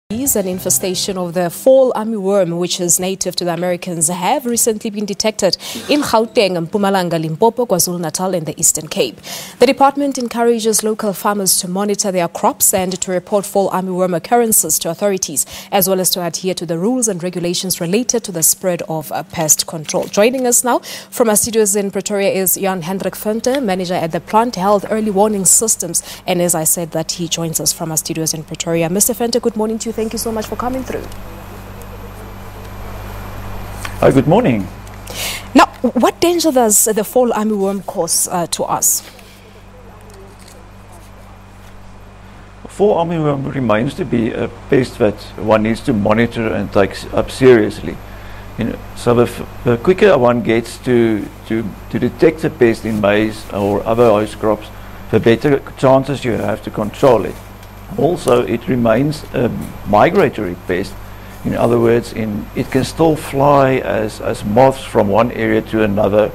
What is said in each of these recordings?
An infestation of the fall armyworm, which is native to the Americans, have recently been detected in Gauteng, Mpumalanga, Limpopo, KwaZulu-Natal and the Eastern Cape. The department encourages local farmers to monitor their crops and to report fall armyworm occurrences to authorities, as well as to adhere to the rules and regulations related to the spread of pest control. Joining us now from our studios in Pretoria is Jan-Hendrik, manager at the Plant Health Early Warning Systems. And as I said, that he joins us from our studios in Pretoria. Mr. Fente, good morning to you. Thank you so much for coming through. Good morning. Now, what danger does the fall armyworm cause to us? Fall armyworm remains to be a pest that one needs to monitor and take up seriously. So the quicker one gets to detect the pest in maize or other host crops, the better chances you have to control it. Also, it remains a migratory pest. In other words, it can still fly as moths from one area to another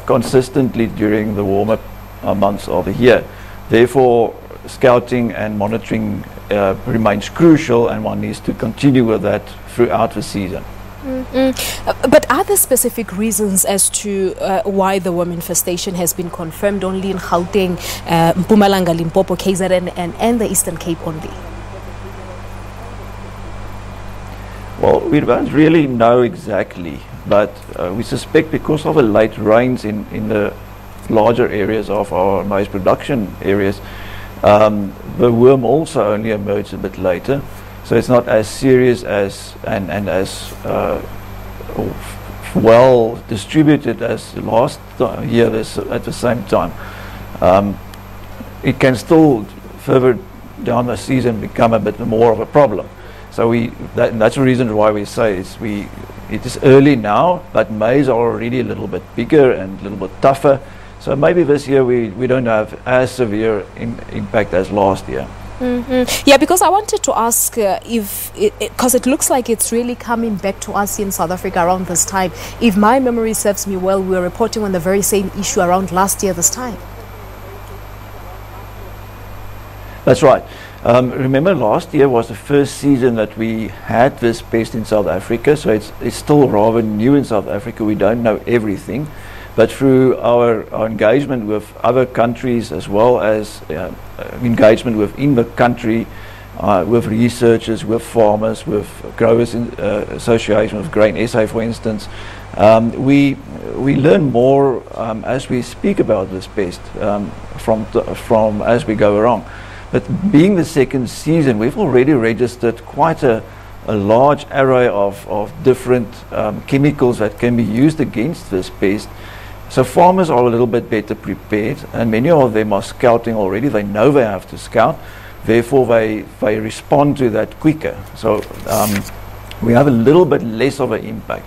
consistently during the warmer months of the year. Therefore, scouting and monitoring remains crucial, and one needs to continue with that throughout the season. But are there specific reasons as to why the worm infestation has been confirmed only in Gauteng, Mpumalanga, Limpopo, KZN and the Eastern Cape only? Well, we don't really know exactly, but we suspect because of the late rains in the larger areas of our maize production areas, the worm also only emerged a bit later. So it's not as serious as and as well distributed as last year at the same time. It can still further down the season become a bit more of a problem. So that's the reason why we say it is early now, but maize are already a little bit bigger and a little bit tougher. So maybe this year we don't have as severe impact as last year. Yeah, because I wanted to ask because it looks like it's really coming back to us in South Africa around this time. If my memory serves me well, we were reporting on the very same issue around last year this time. That's right. Remember, last year was the first season that we had this pest in South Africa, so it's still rather new in South Africa. We don't know everything. But through our engagement with other countries, as well as engagement within the country, with researchers, with farmers, with growers association, with Grain SA, for instance, we learn more as we speak about this pest from as we go along. But being the second season, we've already registered quite a large array of different chemicals that can be used against this pest. So farmers are a little bit better prepared, and many of them are scouting already. They know they have to scout, therefore they respond to that quicker. So we have a little bit less of an impact.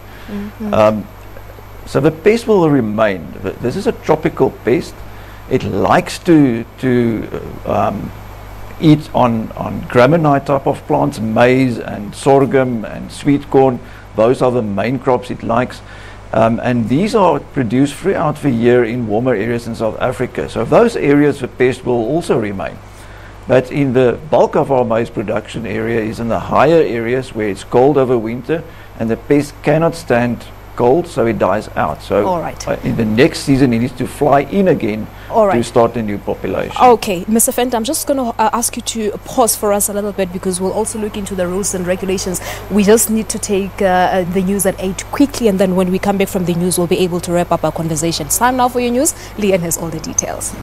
So the pest will remain. This is a tropical pest. It likes to eat on gramineite type of plants, maize and sorghum and sweet corn. Those are the main crops it likes. And these are produced throughout the year in warmer areas in South Africa. So those areas the pest will also remain. But in the bulk of our maize production area is in the higher areas where it's cold over winter and the pest cannot stand cold, so it dies out. So in the next season it needs to fly in again to start a new population. Okay, Mr. Fente, I'm just going to ask you to pause for us a little bit, because we'll also look into the rules and regulations. We just need to take the news at 8 quickly, and then when we come back from the news, we'll be able to wrap up our conversation. It's time now for your news. Leanne has all the details.